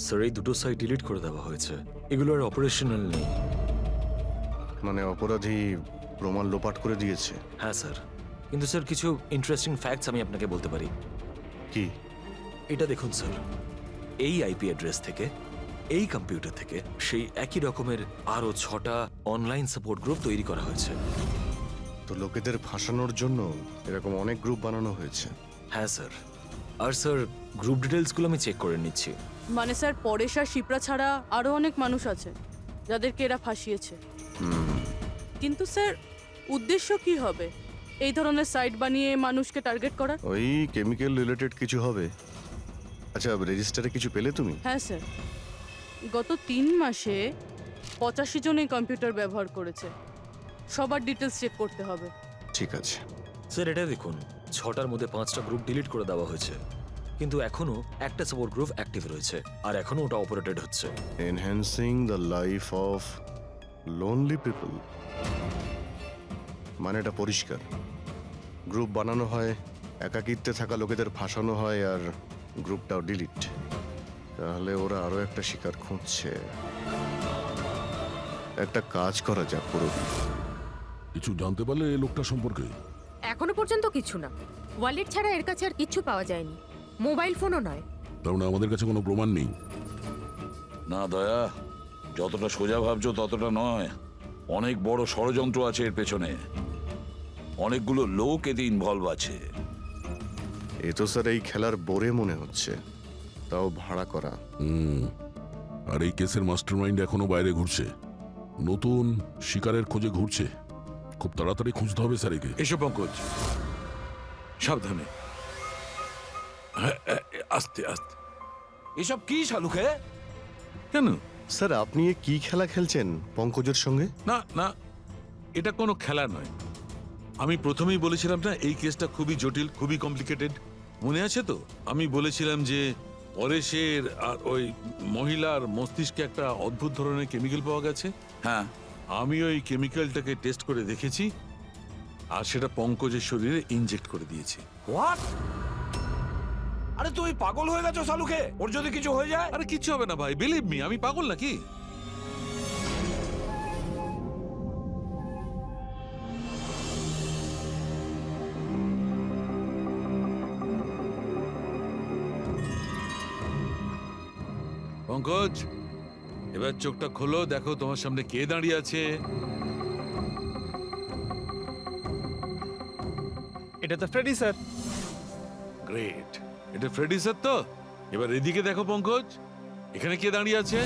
স্যার, এই দুটো সাইট ডিলিট করে দেওয়া হয়েছে, এগুলো আর অপারেশনাল নেই। মানে অপরাধী প্রমাণ লোপাট করে দিয়েছে? হ্যাঁ স্যার, কিন্তু স্যার কিছু ইন্টারেস্টিং ফ্যাক্টস আমি আপনাকে বলতে পারি। কি? এটা দেখুন স্যার, এই আইপি অ্যাড্রেস থেকে, এই কম্পিউটার থেকে সেই একই রকমের আরও 6টা অনলাইন সাপোর্ট গ্রুপ তৈরি করা হয়েছে। তো লোকেদের ফাঁসানোর জন্য এরকম অনেক গ্রুপ বানানো হয়েছে? হ্যাঁ স্যার, আর স্যার গ্রুপ ডিটেলসগুলো আমি চেক করে নিচ্ছি। মানে স্যার, পরেশ আর শিপ্রা ছাড়া আরো অনেক মানুষ আছে যাদেরকে এরা ফাঁসিয়েছে। কিন্তু স্যার, উদ্দেশ্য কি হবে এই ধরনের সাইট বানিয়ে মানুষকে টার্গেট করার? ওই কেমিক্যাল রিলেটেড কিছু হবে। আচ্ছা, রেজিস্টারে কিছু পেলে তুমি? হ্যাঁ স্যার, গত 3 মাসে 85 জন এই কম্পিউটার ব্যবহার করেছে। সবার ডিটেলস চেক করতে হবে। ঠিক আছে। স্যার এটা দেখুন, 6টার মধ্যে 5টা গ্রুপ ডিলিট করে দেওয়া হয়েছে, কিন্তু এখনো একটা সাপোর্ট গ্রুপ অ্যাক্টিভ রয়েছে আর এখনো ওটা অপারেটেড হচ্ছে। Enhancing the life of lonely people, মানে এটা পরিষ্কার। গ্রুপ বানানো হয়, একাকিত্বে থাকা লোকেদের ফাঁসানো হয়, আর গ্রুপটাও ডিলিট। তাহলে ওরা আরো একটা শিকার খুঁজছে। একটা কাজ করা যাক পুরো। কিছু জানতে পারলে এই লোকটা সম্পর্কে? এখনো পর্যন্ত কিছু না। ওয়ালেট ছাড়া এর কাছে আর কিচ্ছু পাওয়া যায়নি, মোবাইল ফোনও নয়। তার মানে আমাদের কাছে কোনো প্রমাণ নেই? না দয়া, যতটা সোজা ভাবছো ততটা নয়। অনেক বড় ষড়যন্ত্র আছে এর পেছনে, অনেকগুলো লোক এতে ইনভলভ আছে। এ তো স্যার এই খেলার বোরে মনে হচ্ছে, তাও ভাড়া করা। আর এই কেসের মাস্টারমাইন্ড এখনো বাইরে ঘুরছে, নতুন শিকারের খোঁজে ঘুরছে। খুব তাড়াতাড়ি খুঁজতে হবে স্যার একে। এসব পঙ্কজ, সাবধানে, আস্তে আস্তে। এসব কি শালুকে? কেন স্যার, আপনি এ কি খেলা খেলছেন পঙ্কজের সঙ্গে? না না, এটা কোনো খেলা নয়। আমি প্রথমেই বলেছিলাম না এই কেসটা খুবই জটিল, খুবই কমপ্লিকেটেড। মনে আছে তো? আমি বলেছিলাম যে পরেশের আর ওই মহিলার মস্তিষ্কে একটা অদ্ভুত ধরনের কেমিক্যাল পাওয়া গেছে। হ্যাঁ, আমি ওই কেমিক্যালটাকে টেস্ট করে দেখেছি, আর সেটা পঙ্কজের শরীরে ইনজেক্ট করে দিয়েছি। হোয়াট? আরে তুমি পাগল হয়ে গেছো শালুকে? ওর যদি কিছু হয়ে যায়? আরে কিচ্ছু হবে না ভাই, বিলিভ মি, আমি পাগল নাকি? পঙ্কজ, এবার চোখটা খোলো, দেখো তোমার সামনে কে দাঁড়িয়ে আছে। এটা তো ফ্রেডি স্যার। গ্রেট, এটা ফ্রেডি স্যার তো? এবার এদিকে দেখো পঙ্কজ, এখানে কে দাঁড়িয়ে আছে?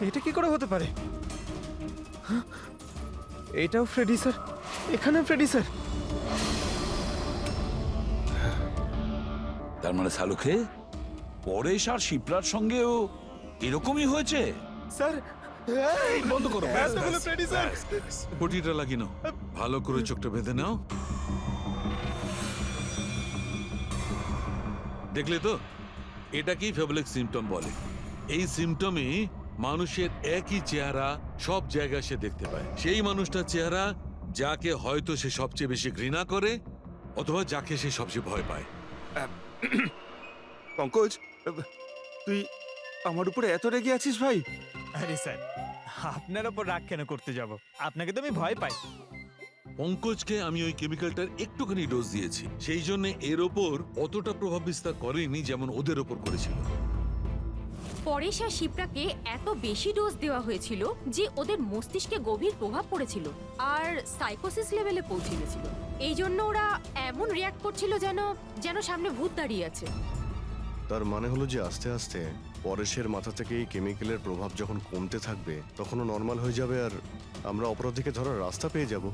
এটা কি করে হতে পারে? এটাও ফ্রেডি স্যার, এখানেও ফ্রেডি স্যার। তার মানে শালুকে পরেশ আর শিপ্রার সঙ্গেও এরকমই হয়েছে? স্যার বন্ধ করো, ব্যাস, এতগুলো ব্যাস, ফ্রেডি স্যার। ব্যাস। পটিটা লাগিয়ে নাও, ভালো করে চোখটা বেঁধে নাও। দেখলে তো, এটাকেই ফেবলিক সিমটম বলে। এই সিমটমে মানুষের একই চেহারা সব জায়গায় সে দেখতে পায়। সেই মানুষটার চেহারা যাকে হয়তো সে সবচেয়ে বেশি ঘৃণা করে, অথবা যাকে সে সবচেয়ে ভয় পায়। পঙ্কজ, তুই আমার উপরে এত রেগে আছিস ভাই? আরে স্যার, আপনার ওপর রাগ কেন করতে যাব? আপনাকে তো আমি ভয় পাই। পঙ্কজকে আমি ওই কেমিক্যালটার একটুখানি ডোজ দিয়েছি, সেই জন্য এর ওপর অতটা প্রভাব বিস্তার করেনি যেমন ওদের ওপর করেছিল। পরেশ আর শিপ্রাকে এত বেশি ডোজ দেওয়া হয়েছিল যে ওদের মস্তিষ্কে গভীর প্রভাব পড়েছিল আর সাইকোসিস লেভেলে পৌঁছে গেছিল। এই জন্য ওরা এমন রিয়াক্ট করছিল যেন যেন সামনে ভূত দাঁড়িয়ে আছে। তার মানে হলো যে আস্তে আস্তে পরেশের মাথা থেকে এই কেমিক্যালের প্রভাব যখন কমতে থাকবে, তখনও নর্মাল হয়ে যাবে আর আমরা অপরাধীকে ধরার রাস্তা পেয়ে যাব।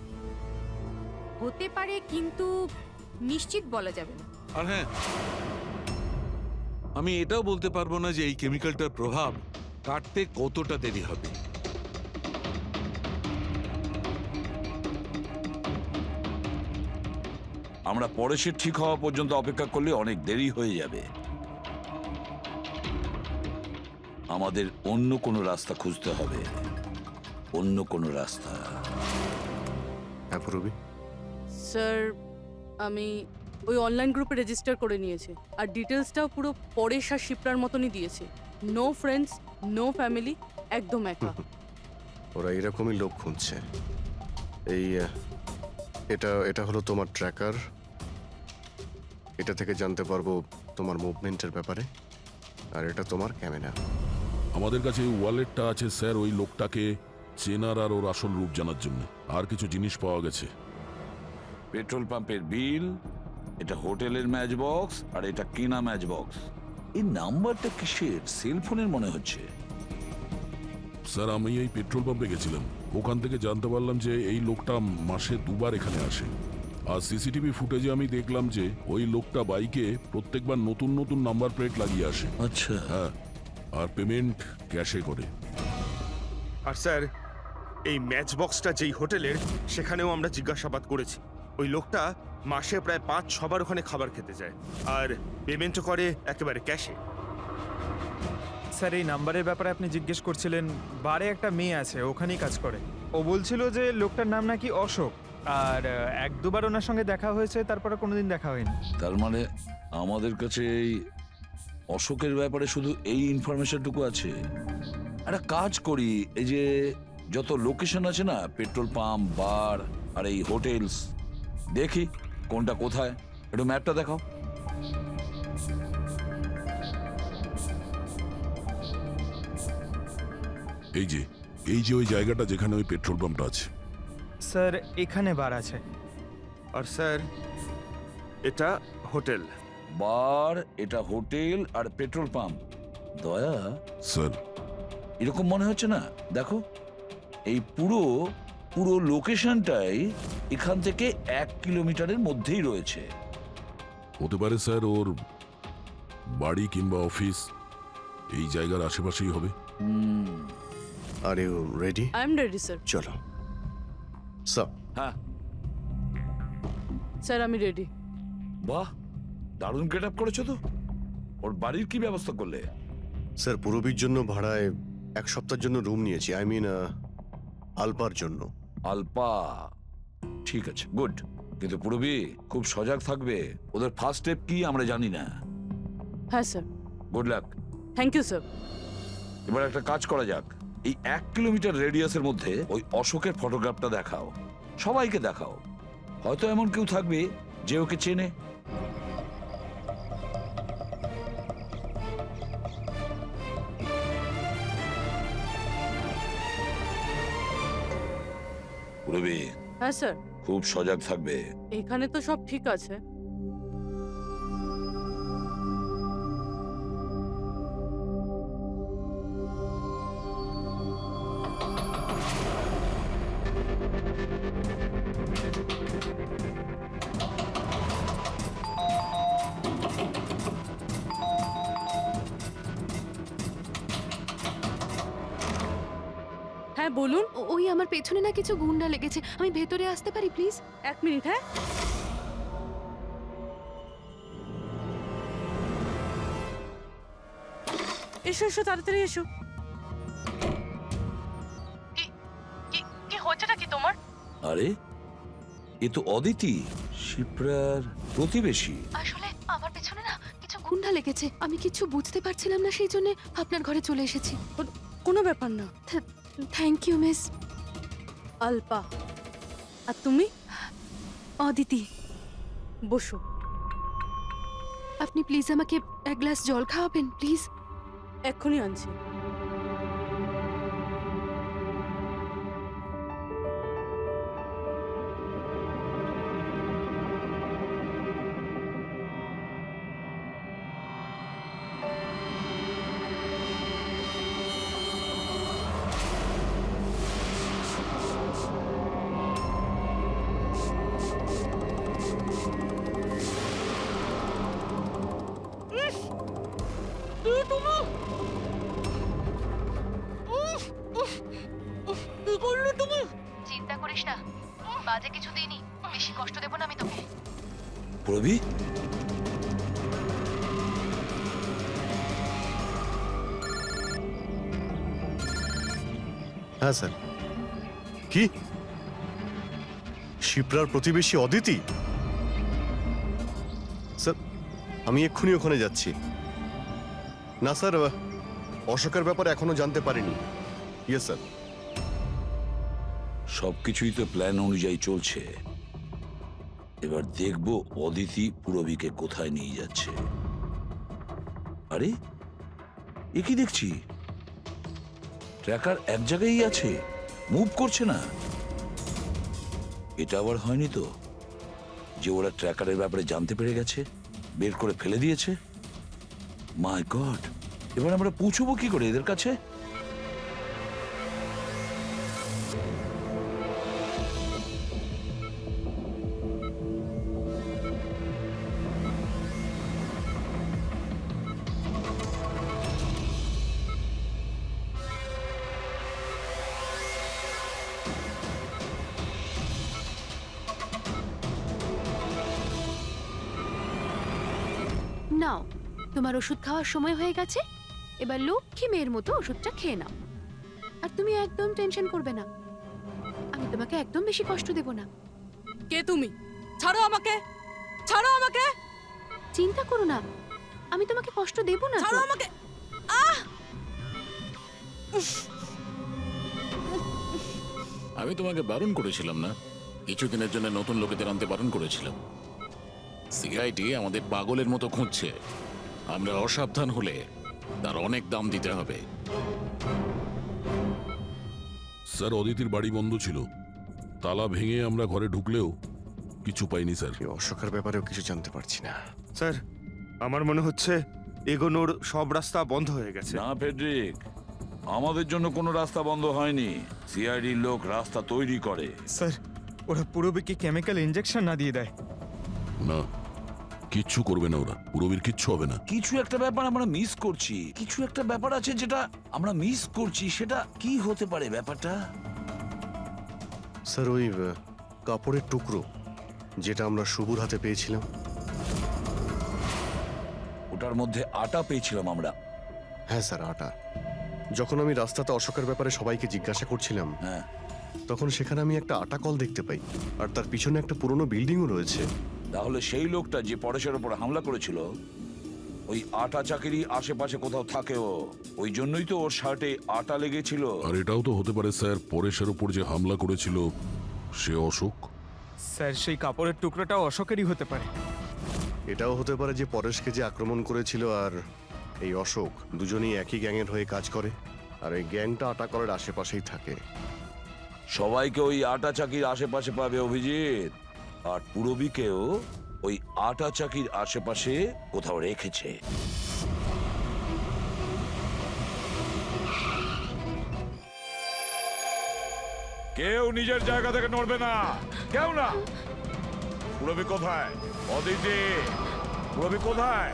হতে পারে, কিন্তু নিশ্চিত বলা যাবে না। আর হ্যাঁ, আমি এটাও বলতে পারবো না যে এই কেমিক্যালটার প্রভাব কাটতে কতটা দেরি হবে। আমরা পরেশের ঠিক হওয়া পর্যন্ত অপেক্ষা করলে অনেক দেরি হয়ে যাবে। আমাদের অন্য কোনো রাস্তা খুঁজতে হবে, অন্য কোনো রাস্তা। হ্যাঁ পূরবী? স্যার, আমি ওই অনলাইন গ্রুপে রেজিস্টার করে নিয়েছি, আর ডিটেলসটাও পুরো পরেশ আর শিপ্রার মতনই দিয়েছি। নো ফ্রেন্ডস, নো ফ্যামিলি, একদম একা। ওরা এরকমই লোক খুঁজছে। এই এটা হলো তোমার ট্র্যাকার। এটা থেকে জানতে পারবো তোমার মুভমেন্টের ব্যাপারে, আর এটা তোমার ক্যামেরা। আমাদের কাছে এই ওয়ালেটটা আছে স্যার, ওই লোকটাকে চেনার আর ওর আসল রূপ জানার জন্য। আর কিছু জিনিস পাওয়া গেছে। পেট্রোল পাম্পের বিল, এটা হোটেলের ম্যাচ বক্স, আর এটা কিনা ম্যাচ বক্স। এই নাম্বারটা কিসের? সেলফোনের মনে হচ্ছে। স্যার আমি এই পেট্রোল পাম্পে গেছিলাম, ওখান থেকে জানতে পারলাম যে এই লোকটা মাসে 2 বার এখানে আসে। আর সিসিটিভি ফুটেজে আমি দেখলাম যে ওই লোকটা বাইকে প্রত্যেকবার নতুন নতুন নাম্বার প্লেট লাগিয়ে আসে। আচ্ছা। হ্যাঁ, আর পেমেন্ট ক্যাশে করে। আর স্যার এই ম্যাচ বক্সটা যেই হোটেলের, সেখানেও আমরা জিজ্ঞাসাবাদ করেছি। ওই লোকটা মাসে প্রায় 5-6 বার ওখানে খাবার খেতে যায়, আর পেমেন্টও করে একেবারে ক্যাশে। স্যার এই নাম্বারের ব্যাপারে আপনি জিজ্ঞেস করছিলেন, বারে একটা মেয়ে আছে ওখানেই কাজ করে। ও বলছিল যে লোকটার নাম নাকি অশোক, আর 1-2 বার ওনার সঙ্গে দেখা হয়েছে, তারপরে কোনোদিন দেখা হয়নি। তার মানে আমাদের কাছে এই অশোকের ব্যাপারে শুধু এই ইনফরমেশনটুকু আছে। একটা কাজ করি, এই যে যত লোকেশন আছে না, পেট্রোল পাম্প, বার আর এই হোটেলস, দেখি কোনটা কোথায়। একটু ম্যাপটা দেখাও। এই যে ওই জায়গাটা যেখানে ওই পেট্রোল পাম্পটা আছে। স্যার এখানে বার আছে। আর স্যার এটা হোটেল। বার, এটা হোটেল আর পেট্রোল পাম্প। দয়া স্যার, এরকম মনে হচ্ছে না? দেখো এই পুরো লোকেশনটাই এখান থেকে 1 কিলোমিটারের মধ্যেই রয়েছে। হতে পারে স্যার ওর বাড়ি কিংবা অফিস এই জায়গার আশেপাশেই হবে। Are you ready? I am ready sir. চলো স্যার। হ্যাঁ স্যার আমি রেডি। বাহ, দারুণ গেট আপ করেছো তো। ওর বাড়ির কি ব্যবস্থা করলে? স্যার পূরবীর জন্য ভাড়ায় 1 সপ্তাহের জন্য রুম নিয়েছি, আই মিন আলপার জন্য। আলপা, ঠিক আছে, গুড। কিন্তু পূরবী খুব সজাগ থাকবে, ওদের ফার্স্ট স্টেপ কি আমরা জানি না। হ্যাঁ স্যার। Good luck. Thank you sir. এবার একটা কাজ করা যাক, এই 1 কিলোমিটার রেডিয়াসের মধ্যে ওই অশোকের ফটোগ্রাফটা দেখাও, সবাইকে দেখাও। হয়তো এমন কেউ থাকবে যে ওকে চেনে। পূরবী, হ্যাঁ স্যার। খুব সজাগ থাকবে। এখানে তো সব ঠিক আছে। হ্যাঁ বলুন। ওই আমার পেছনে না কিছু গুন্ডা লেগেছে, আমি ভেতরে আসতে পারি প্লিজ? 1 মিনিট। হ্যাঁ এসো এসো, তাড়াতাড়ি এসো। কি হচ্ছেটা কি তোমার? আরে এ তো অদিতি, শিপ্রার প্রতিবেশী। আসলে আমার পেছনে না কিছু গুন্ডা লেগেছে, আমি কিছু বুঝতে পারছিলাম না, সেই জন্য আপনার ঘরে চলে এসেছি। কোনো ব্যাপার না। Thank you miss. আলপা। আর তুমি? অদিতি। বসো। আপনি প্লিজ আমাকে 1 গ্লাস জল খাওয়াবেন প্লিজ? এক্ষুনি আনছি। চিন্তা করিস না, বাজে কিছু দিইনি, বেশি কষ্ট দেব না আমি তোকে। পূরবী, হ্যাঁ স্যার। কি শিপ্রার প্রতিবেশী অদিতি? স্যার আমি এক্ষুনি ওখানে যাচ্ছি। না স্যার, অশোকের ব্যাপারে এখনো জানতে পারিনি। Yes sir. সবকিছুই তো প্ল্যান অনুযায়ী চলছে। এবার দেখবো অদিতি পূরবীকে কোথায় নিয়ে যাচ্ছে। আরে এ কি দেখছি, ট্র্যাকার এক জায়গায় আছে, মুভ করছে না। এটা আবার হয়নি তো যে ওরা ট্র্যাকারের ব্যাপারে জানতে পেরে গেছে, বের করে ফেলে দিয়েছে? মাই গড, এবার আমরা পৌঁছবো কি করে এদের কাছে? নাও, তোমার ওষুধ খাওয়ার সময় হয়ে গেছে, এবার লক্ষ্মী মেয়ের মতো ওষুধটা খেয়ে নাও। আর তুমি একদম টেনশন করবে না, আমি তোমাকে একদম বেশি কষ্ট দেব না। কে তুমি? ছাড়ো আমাকে, ছাড়ো আমাকে, চিন্তা করো না, আমি তোমাকে কষ্ট দেব না। ছাড়ো আমাকে। আহ! আমি তোমাকে বারণ করেছিলাম না? কিছুদিনের জন্য নতুন লোকেদের আনতে বারণ করেছিলাম। সিআইডি আমাদের পাগলের মতো খুঁজছে। আমরা অসাবধান হলে তার অনেক দাম দিতে হবে। স্যার অদিতির বাড়ি বন্ধ ছিল, তালা ভেঙে আমরা ঘরে ঢুকলেও কিছু পাইনি স্যার। অশোকের ব্যাপারেও কিছু জানতে পারছি না স্যার। আমার মনে হচ্ছে এগোনোর সব রাস্তা বন্ধ হয়ে গেছে। না ফেডরিক, আমাদের জন্য কোনো রাস্তা বন্ধ হয়নি। সিআইডির লোক রাস্তা তৈরি করে। স্যার, ওরা পুরোবিকে কেমিক্যাল ইনজেকশন না দিয়ে দেয়? না, কিচ্ছু করবে না ওরা, পুরবীর কিচ্ছু হবে না। কিছু একটা ব্যাপার আমরা মিস করছি, কিছু একটা ব্যাপার আছে যেটা আমরা মিস করছি। সেটা কি হতে পারে ব্যাপারটা? স্যার ওই কাপড়ের টুকরো যেটা আমরা শুভর হাতে পেয়েছিলাম। ওটার মধ্যে আটা পেয়েছিলাম আমরা। হ্যাঁ স্যার, আটা। যখন আমি রাস্তাতে অশোকের ব্যাপারে সবাইকে জিজ্ঞাসা করছিলাম, হ্যাঁ, তখন সেখানে আমি একটা আটা কল দেখতে পাই, আর তার পিছনে একটা পুরনো বিল্ডিংও রয়েছে। তাহলে সেই লোকটা যে পরেশের উপর হামলা করেছিল, ওই আটা চাকরি আশেপাশে কোথাও থাকেও, ওই জন্যই তো ওর শার্টে আটা লেগেছিল। আর এটাও তো হতে পারে স্যার, পরেশের উপর যে হামলা করেছিল সে অশোক। স্যার, সেই কাপড়ের টুকরোটাও অশোকেরই হতে পারে। এটাও হতে পারে যে পরেশকে যে আক্রমণ করেছিল আর এই অশোক দুজনেই একই গ্যাংয়ের হয়ে কাজ করে, আর এই গ্যাংটা আটা কলের আশেপাশেই থাকে। সবাইকে ওই আটা চাকির আশেপাশে পাবে অভিজিৎ, আর পুরবীকেও ওই আটা চাকির আশেপাশে কোথাও রেখেছে। কেউ নিজের জায়গা থেকে নড়বে না, কেউ না। পুরবী কোথায়? অদিতি, পুরবী কোথায়?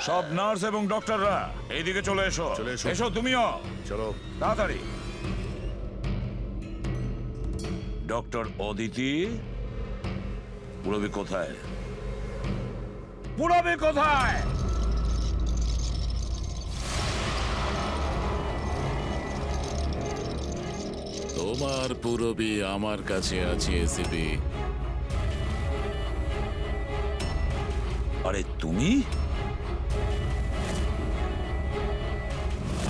সব নার্স এবং ডক্টররা এইদিকে চলে এসো। এসো তুমিও, চলো তাড়াতাড়ি। ডক্টর অদিতি, পুরবী কোথায়? পুরবী কোথায়? তোমার পুরবী আমার কাছে আছে এসিপি। আরে তুমি?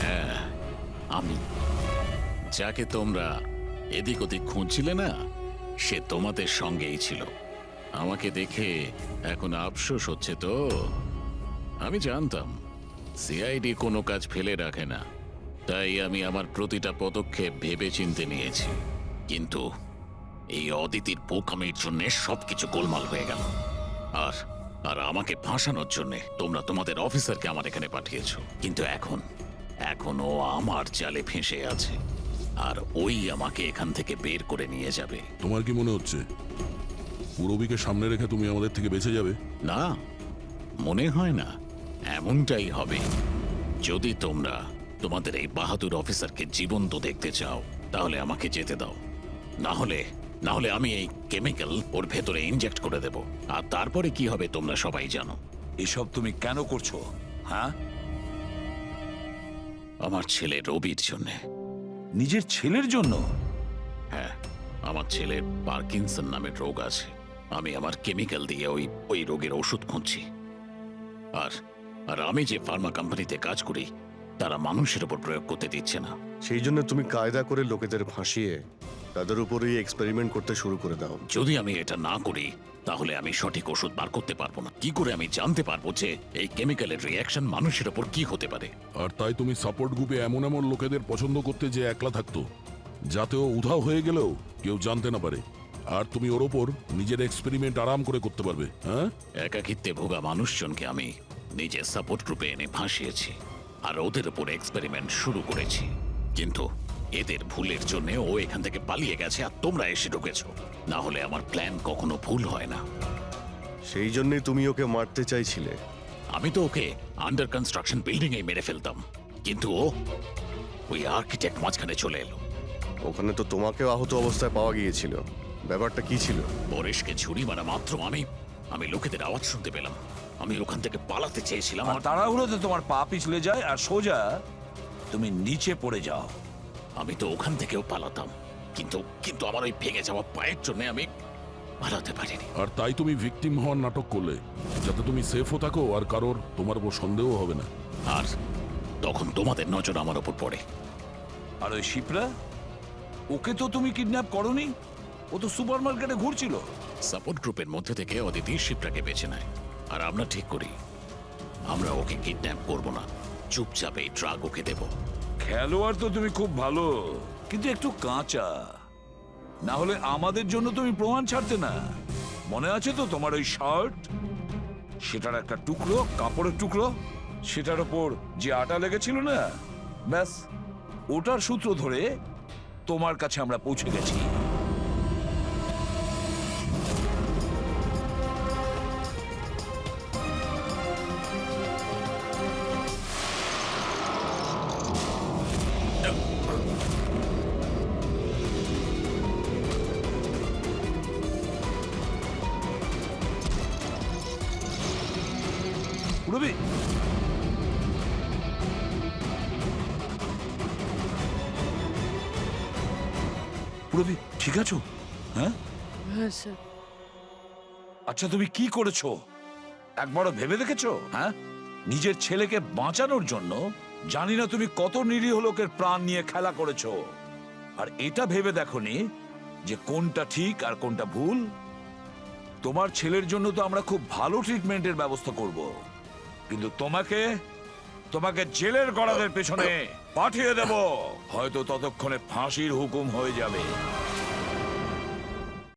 হ্যাঁ, আমি। যাকে তোমরা এদিক ওদিক খুঁজছিলে না, সে তোমাদের সঙ্গেই ছিল। আমাকে দেখে এখন আফসোস হচ্ছে তো? আমি জানতাম সিআইডি কোনো কাজ ফেলে রাখে না, তাই আমি আমার প্রতিটা পদক্ষেপ ভেবে চিন্তে নিয়েছি। কিন্তু এই অদিতির বোকামির জন্য সবকিছু গোলমাল হয়ে গেল। আর আর আমাকে ফাঁসানোর জন্য তোমরা তোমাদের অফিসারকে আমার এখানে পাঠিয়েছো। কিন্তু এখন ও আমার জালে ফেঁসে আছে, আর ওই আমাকে এখান থেকে বের করে নিয়ে যাবে। তোমার কি মনে হচ্ছে পুরবীকে সামনে রেখে তুমি আমাদের থেকে বেঁচে যাবে? না, মনে হয় না। এমনটাই হবে। যদি তোমরা তোমাদের এই বাহাদুর অফিসারকে জীবন্ত দেখতে চাও, তাহলে আমাকে যেতে দাও। না হলে আমি এই কেমিক্যাল ওর ভেতরে ইনজেক্ট করে দেব, আর তারপরে কি হবে তোমরা সবাই জানো। এসব তুমি কেন করছো? হ্যাঁ, আমার ছেলে রবির জন্য। নিজের ছেলের জন্য? হ্যাঁ, আমার ছেলের পার্কিনসন নামের রোগ আছে। আমি আমার কেমিক্যাল দিয়ে ওই রোগের ওষুধ খুঁজছি। আর আমি যে ফার্মা কোম্পানিতে কাজ করি, তারা মানুষের উপর প্রয়োগ করতে দিচ্ছে না। সেই জন্য তুমি কায়দা করে লোকেদের ভাসিয়ে তাদের উপরেই এক্সপেরিমেন্ট করতে শুরু করে দাও। যদি আমি এটা না করি, তাহলে আমি সঠিক ওষুধ বার করতে পারবো না। কি করে আমি জানতে পারবো যে এই কেমিক্যালের রিঅ্যাকশন মানুষের উপর কি হতে পারে? আর তাই তুমি সাপোর্ট গ্রুপে এমন এমন লোকেদের পছন্দ করতে যে একলা থাকতো, যাতে ও উধাও হয়ে গেলেও কেউ জানতে না পারে, আর তুমি ওর ওপর নিজের এক্সপেরিমেন্ট আরাম করে করতে পারবে। হ্যাঁ, একাকিত্বে ভোগা মানুষজনকে আমি নিজের সাপোর্ট গ্রুপে এনে ফাঁসিয়েছি, আর ওদের উপর এক্সপেরিমেন্ট শুরু করেছি। কিন্তু এদের ভুলের জন্য ও এখান থেকে পালিয়ে গেছে আর তোমরা এসে ঢুকেছো। না হলে আমার প্ল্যান কখনো ভুল হয় না। সেই জন্যই তুমি ওকে মারতে চাইছিলে। আমি তো ওকে আন্ডার কনস্ট্রাকশন বিল্ডিং এ মেরে ফেলতাম, কিন্তু ও ওই আর্কিটেক্ট মাঝখানে চলে এলো। ওখানে তো তোমাকেও আহত অবস্থায় পাওয়া গিয়েছিল, ব্যাপারটা কি ছিল? পরেশকে ছুরি মারা মাত্র আমি লোকেদের আওয়াজ শুনতে পেলাম। আমি ওখান থেকে পালাতে চেয়েছিলাম আর তাড়াহুড়োতে তোমার পা পিছলে যায় আর সোজা তুমি নিচে পড়ে যাও। আমি তো ওখান থেকেও পালাতাম, কিন্তু কিন্তু আমার ওই ভেঙে যাওয়া পায়ের জন্য আমি পালাতে পারিনি। আর তাই তুমি ভিকটিম হওয়ার নাটক করলে, যাতে তুমি সেফও থাকো আর কারোর তোমার উপর সন্দেহ হবে না। আর তখন তোমাদের নজর আমার উপর পড়ে। আর ওই শিপ্রা, ওকে তো তুমি কিডন্যাপ করনি, ও তো সুপার মার্কেটে ঘুরছিল। সাপোর্ট গ্রুপের মধ্যে থেকে অদিতি শিপ্রাকে বেছে নেয়, আর আমরা ঠিক করি আমরা ওকে কিডন্যাপ করব না, চুপচাপ এই ড্রাগ ওকে দেব। খেলোয়াড় তো তুমি খুব ভালো, কিন্তু একটু কাঁচা। না হলে আমাদের জন্য তুমি প্রমাণ ছাড়তে না। মনে আছে তো তোমার ওই শার্ট, সেটার একটা টুকরো, কাপড়ের টুকরো, সেটার ওপর যে আটা লেগেছিল না, ব্যাস ওটার সূত্র ধরে তোমার কাছে আমরা পৌঁছে গেছি। রবি, রবি ঠিক আছো? হ্যাঁ হ্যাঁ স্যার। আচ্ছা, তুমি কি করেছো একবারও ভেবে দেখেছো? হ্যাঁ, নিজের ছেলেকে বাঁচানোর জন্য জানি না তুমি কত নিরীহ লোকের প্রাণ নিয়ে খেলা করেছো, আর এটা ভেবে দেখোনি যে কোনটা ঠিক আর কোনটা ভুল। তোমার ছেলের জন্য তো আমরা খুব ভালো ট্রিটমেন্টের ব্যবস্থা করব, কিন্তু তোমাকে জেলের গড়াদের পেছনে পাঠিয়ে দেব। হয়তো ততক্ষণে ফাঁসির হুকুম হয়ে যাবে।